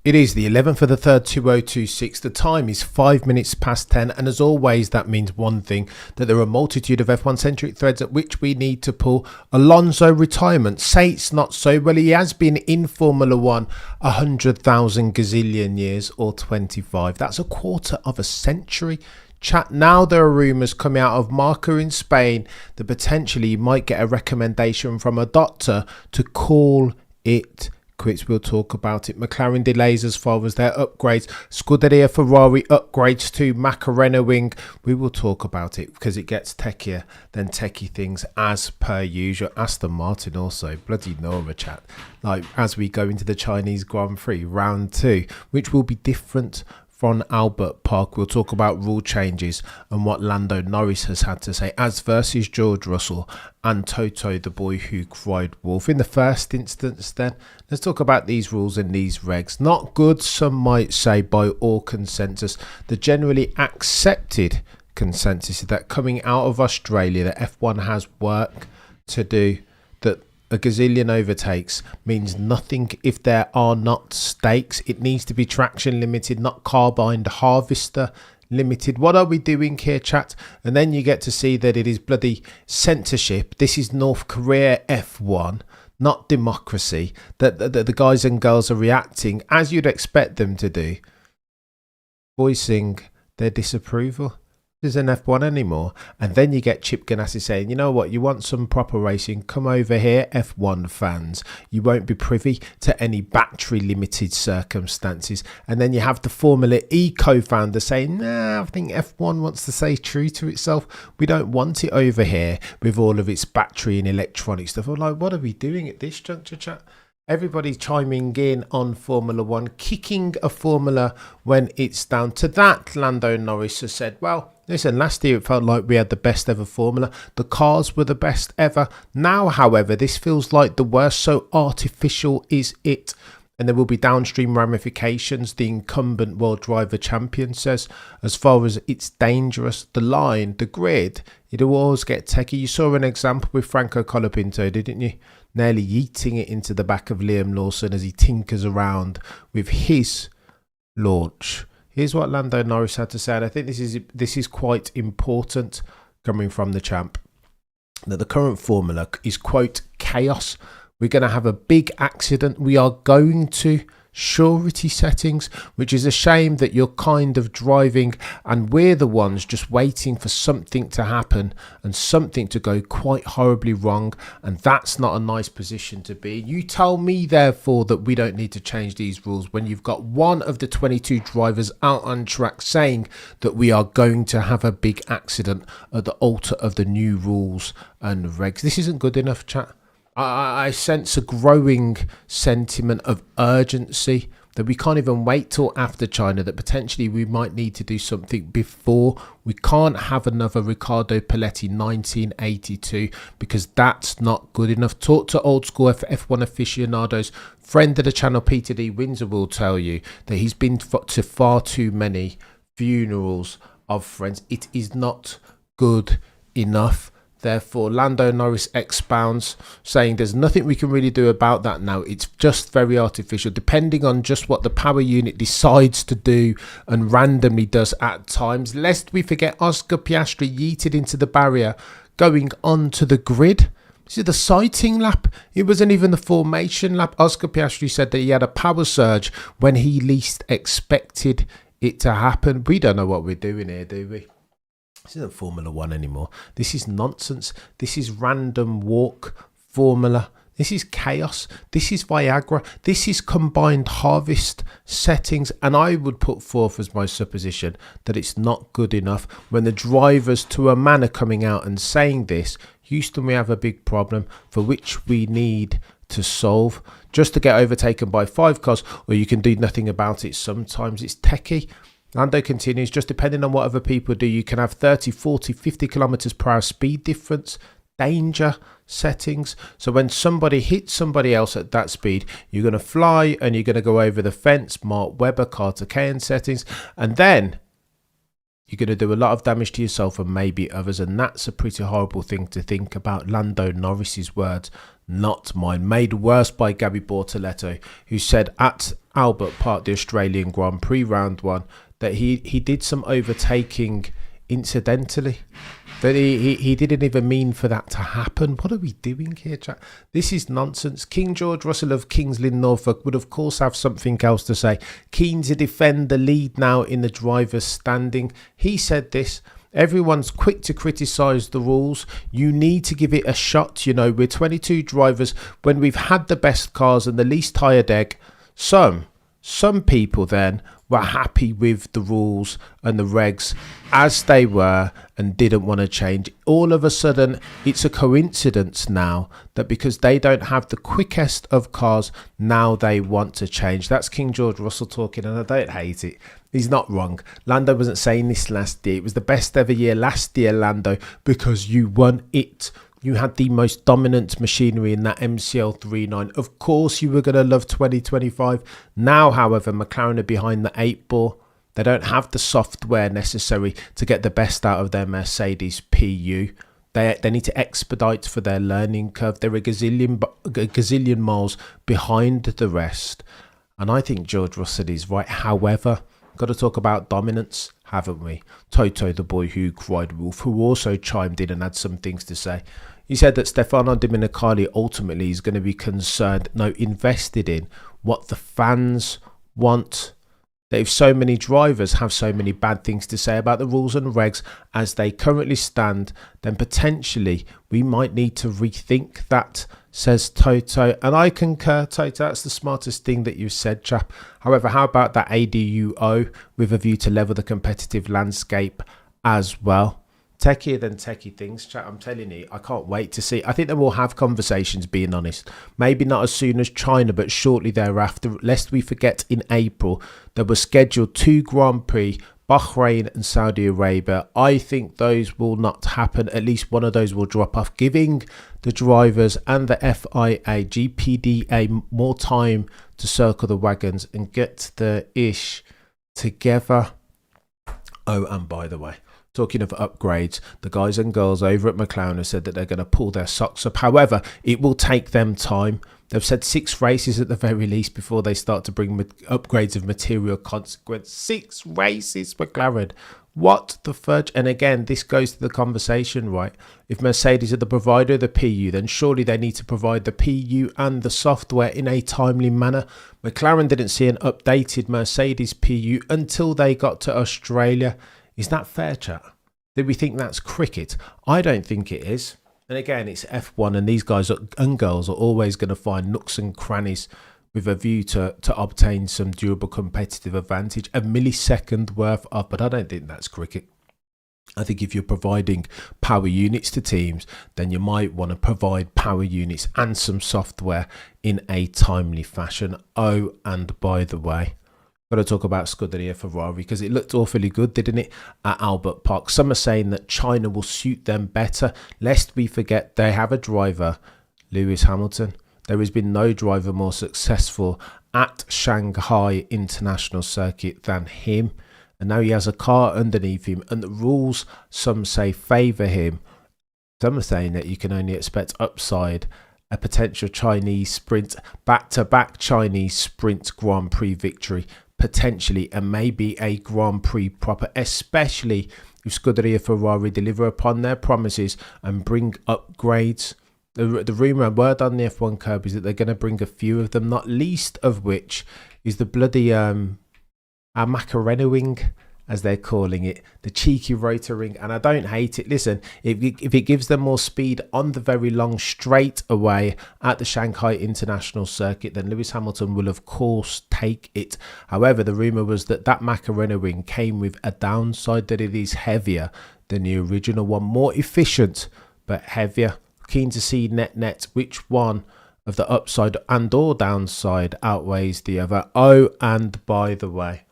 It is the 11th of the 3rd, 2026. The time is 5 minutes past 10, and as always, that means one thing, that there are a multitude of F1 centric threads at which we need to pull. Alonso retirement. Say it's not so. Well, he has been in Formula One 100,000 gazillion years, or 25. That's a quarter of a century. Chat. Now there are rumours coming out of Marca in Spain that potentially you might get a recommendation from a doctor to call it quits. We'll talk about it. McLaren delays as far as their upgrades. Scuderia Ferrari upgrades to Macarena wing. We will talk about it because it gets techier than techie things as per usual. Aston Martin also. Bloody Nora, chat. Like as we go into the Chinese Grand Prix round 2, which will be different from Albert Park. We'll talk about rule changes and what Lando Norris has had to say as versus George Russell and Toto, the boy who cried wolf. In the first instance then, let's talk about these rules and these regs. Not good, some might say, by all consensus. The generally accepted consensus is that coming out of Australia, that F1 has work to do, that a gazillion overtakes means nothing if there are not stakes. It needs to be traction limited, not carbine harvester limited. What are we doing here, chat? And then you get to see that it is bloody censorship. This is North Korea F1, not democracy. That the guys and girls are reacting as you'd expect them to do, voicing their disapproval. Isn't F1 anymore. And then you get Chip Ganassi saying, you know what, you want some proper racing, come over here, F1 fans. You won't be privy to any battery limited circumstances. And then you have the Formula E co-founder saying, nah, I think F1 wants to stay true to itself. We don't want it over here with all of its battery and electronic stuff. I'm like, what are we doing at this juncture, chat? Everybody chiming in on Formula One, kicking a formula when it's down to that. Lando Norris has said, well, listen, last year it felt like we had the best ever formula. The cars were the best ever. Now, however, this feels like the worst. So artificial is it? And there will be downstream ramifications, the incumbent world driver champion says. As far as it's dangerous, the line, the grid, it'll always get techie. You saw an example with Franco Colapinto, didn't you? Nearly yeeting it into the back of Liam Lawson as he tinkers around with his launch. Here's what Lando Norris had to say, and I think this is quite important coming from the champ, that the current formula is, quote, chaos. We're going to have a big accident. We are going to surety settings, which is a shame that you're kind of driving and we're the ones just waiting for something to happen and something to go quite horribly wrong, and that's not a nice position to be. You tell me therefore that we don't need to change these rules when you've got one of the 22 drivers out on track saying that we are going to have a big accident at the altar of the new rules and regs. This isn't good enough, chat. I sense a growing sentiment of urgency that we can't even wait till after China, that potentially we might need to do something before. We can't have another Riccardo Paletti 1982 because that's not good enough. Talk to old school F1 aficionados. Friend of the channel, Peter D. Windsor, will tell you that he's been to far too many funerals of friends. It is not good enough. Therefore, Lando Norris expounds, saying there's nothing we can really do about that now. It's just very artificial, depending on just what the power unit decides to do and randomly does at times. Lest we forget, Oscar Piastri yeeted into the barrier going onto the grid. This is the sighting lap. It wasn't even the formation lap. Oscar Piastri said that he had a power surge when he least expected it to happen. We don't know what we're doing here, do we? This isn't Formula One anymore. This is nonsense. This is random walk formula. This is chaos. This is Viagra. This is combined harvest settings. And I would put forth as my supposition that it's not good enough when the drivers to a man are coming out and saying this. Houston, we have a big problem for which we need to solve. Just to get overtaken by 5 cars, or you can do nothing about it. Sometimes it's techie. Lando continues, just depending on what other people do, you can have 30, 40, 50 kilometers per hour speed difference, danger settings. So when somebody hits somebody else at that speed, you're going to fly and you're going to go over the fence. Mark Webber, Carter Cairn settings. And then you're going to do a lot of damage to yourself and maybe others. And that's a pretty horrible thing to think about. Lando Norris's words, not mine. Made worse by Gabby Bortoletto, who said at Albert Park, the Australian Grand Prix round 1, that he did some overtaking incidentally. That he didn't even mean for that to happen. What are we doing here, chat? This is nonsense. King George Russell of Kings Lynn, Norfolk would of course have something else to say. Keen to defend the lead now in the driver's standing. He said this: everyone's quick to criticise the rules. You need to give it a shot. You know, we're 22 drivers when we've had the best cars and the least tired egg. Some people then were happy with the rules and the regs as they were and didn't want to change. All of a sudden, it's a coincidence now that because they don't have the quickest of cars, now they want to change. That's King George Russell talking, and I don't hate it. He's not wrong. Lando wasn't saying this last year. It was the best ever year last year, Lando, because you won it. You had the most dominant machinery in that MCL 3.9. Of course, you were going to love 2025. Now, however, McLaren are behind the 8 ball. They don't have the software necessary to get the best out of their Mercedes PU. They need to expedite for their learning curve. They're a gazillion miles behind the rest. And I think George Russell is right. However, got to talk about dominance, haven't we? Toto, the boy who cried wolf, who also chimed in and had some things to say. He said that Stefano Domenicali ultimately is going to be invested in what the fans want. That if so many drivers have so many bad things to say about the rules and regs as they currently stand, then potentially we might need to rethink that, says Toto. And I concur, Toto, that's the smartest thing that you said, chap. However, how about that ADUO with a view to level the competitive landscape as well? Techier than techie things, chat. I'm telling you, I can't wait to see. I think they will have conversations, being honest. Maybe not as soon as China, but shortly thereafter. Lest we forget, in April, there were scheduled 2 Grand Prix, Bahrain and Saudi Arabia. I think those will not happen. At least one of those will drop off, giving the drivers and the FIA, GPDA more time to circle the wagons and get the ish together. Oh, and by the way, talking of upgrades, the guys and girls over at McLaren have said that they're going to pull their socks up. However, it will take them time. They've said 6 races at the very least before they start to bring upgrades of material consequence. 6 races, McLaren. What the fudge? And again, this goes to the conversation, right? If Mercedes are the provider of the PU, then surely they need to provide the PU and the software in a timely manner. McLaren didn't see an updated Mercedes PU until they got to Australia. Is that fair, chat? Do we think that's cricket? I don't think it is. And again, it's F1, and these guys and girls are always going to find nooks and crannies with a view to obtain some durable competitive advantage. A millisecond worth of, but I don't think that's cricket. I think if you're providing power units to teams, then you might want to provide power units and some software in a timely fashion. Oh, and by the way, got to talk about Scuderia Ferrari, because it looked awfully good, didn't it, at Albert Park. Some are saying that China will suit them better, lest we forget they have a driver, Lewis Hamilton. There has been no driver more successful at Shanghai International Circuit than him. And now he has a car underneath him, and the rules, some say, favour him. Some are saying that you can only expect upside, a potential Chinese sprint, back-to-back Chinese sprint Grand Prix victory, potentially, and maybe a Grand Prix proper, especially if Scuderia Ferrari deliver upon their promises and bring upgrades. The rumour, word on the F1 curb is that they're going to bring a few of them, not least of which is the bloody Macarena wing, as they're calling it, the cheeky rotor ring. And I don't hate it. Listen, if it gives them more speed on the very long straight away at the Shanghai International Circuit, then Lewis Hamilton will of course take it. However, the rumour was that Macarena wing came with a downside, that it is heavier than the original one, more efficient but heavier. Keen to see net which one of the upside and or downside outweighs the other. Oh, and by the way,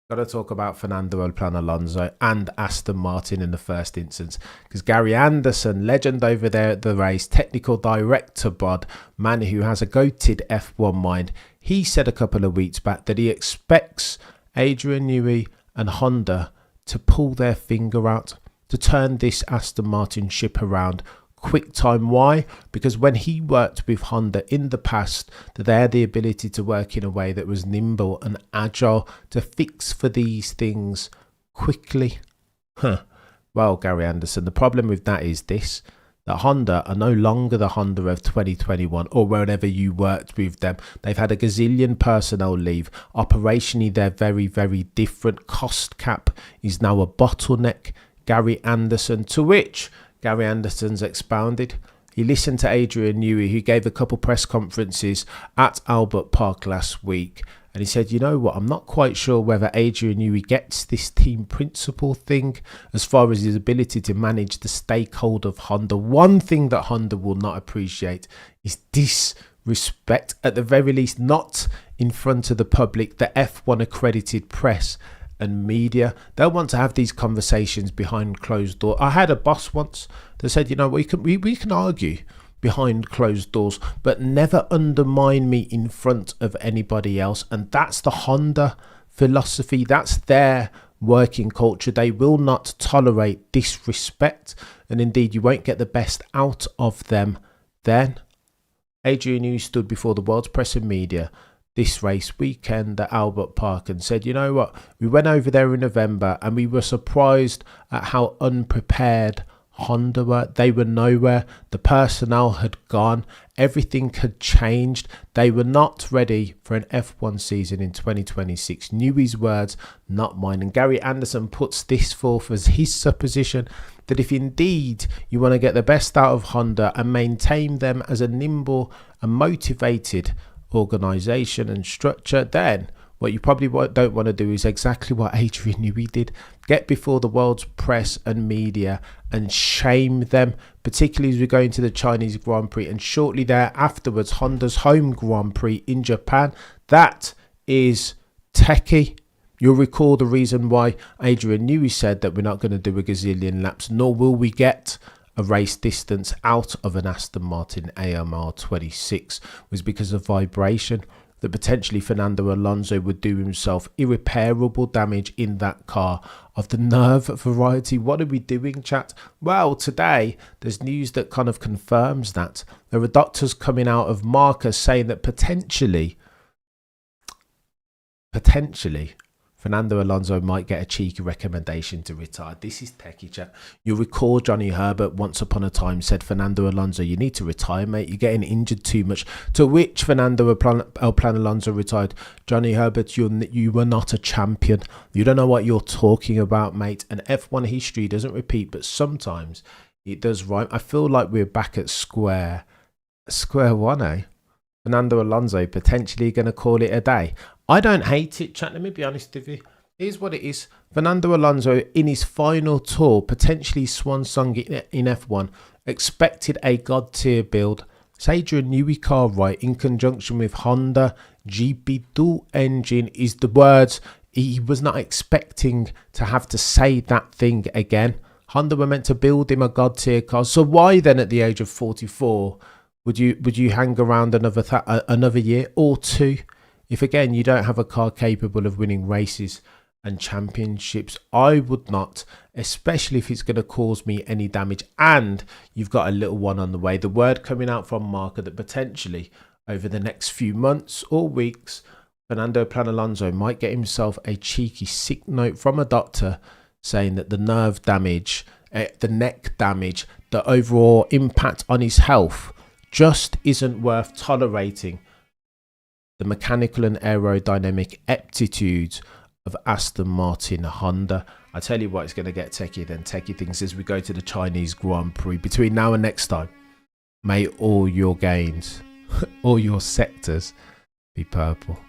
got to talk about Fernando Alonso and Aston Martin in the first instance, because Gary Anderson, legend over there at the race, technical director bod, man who has a goated F1 mind, he said a couple of weeks back that he expects Adrian Newey and Honda to pull their finger out, to turn this Aston Martin ship around quick time. Why? Because when he worked with Honda in the past, that they had the ability to work in a way that was nimble and agile to fix for these things quickly. Well, Gary Anderson, the problem with that is this: that Honda are no longer the Honda of 2021 or whenever you worked with them. They've had a gazillion personnel leave. Operationally, they're very, very different. Cost cap is now a bottleneck, Gary Anderson, to which Gary Anderson's expounded. He listened to Adrian Newey, who gave a couple press conferences at Albert Park last week. And he said, you know what, I'm not quite sure whether Adrian Newey gets this team principle thing as far as his ability to manage the stakeholder of Honda. One thing that Honda will not appreciate is disrespect, at the very least, not in front of the public, the F1 accredited press and media. They'll want to have these conversations behind closed doors. I had a boss once that said, you know, we can argue behind closed doors, but never undermine me in front of anybody else. And that's the Honda philosophy. That's their working culture. They will not tolerate disrespect, and indeed you won't get the best out of them then. Adrian Newey stood before the world's press and media this race weekend at Albert Park and said, you know what, we went over there in November and we were surprised at how unprepared Honda were. They were nowhere. The personnel had gone. Everything had changed. They were not ready for an F1 season in 2026. Newey's words, not mine. And Gary Anderson puts this forth as his supposition that if indeed you want to get the best out of Honda and maintain them as a nimble and motivated organisation and structure, then what you probably don't want to do is exactly what Adrian Newey did. Get before the world's press and media and shame them, particularly as we go into the Chinese Grand Prix and shortly there afterwards Honda's home Grand Prix in Japan. That is techie. You'll recall the reason why Adrian Newey said that we're not going to do a gazillion laps, nor will we get a race distance out of an Aston Martin AMR 26, was because of vibration. That potentially Fernando Alonso would do himself irreparable damage in that car of the nerve variety. What are we doing, chat? Well, today there's news that kind of confirms that. There are doctors coming out of Marca saying that potentially Fernando Alonso might get a cheeky recommendation to retire. This is techie, chat. You'll recall Johnny Herbert once upon a time said, Fernando Alonso, you need to retire, mate. You're getting injured too much. To which Fernando Alonso retired. Johnny Herbert, you were not a champion. You don't know what you're talking about, mate. And F1 history doesn't repeat, but sometimes it does rhyme. I feel like we're back at square one, eh? Fernando Alonso potentially going to call it a day. I don't hate it, chat. Let me be honest with you. Here's what it is. Fernando Alonso, in his final tour, potentially swan song in F1, expected a god tier build. It's Adrian Newey car, right, in conjunction with Honda GP2 engine, is the words. He was not expecting to have to say that thing again. Honda were meant to build him a god tier car. So why then, at the age of 44, would you hang around another year or two? If again you don't have a car capable of winning races and championships, I would not, especially if it's going to cause me any damage and you've got a little one on the way. The word coming out from Marca that potentially over the next few months or weeks, Fernando Alonso might get himself a cheeky sick note from a doctor saying that the nerve damage, the neck damage, the overall impact on his health just isn't worth tolerating the mechanical and aerodynamic aptitudes of Aston Martin Honda. I tell you what, it's going to get techie then. Techie things as we go to the Chinese Grand Prix. Between now and next time, may all your gains, all your sectors be purple.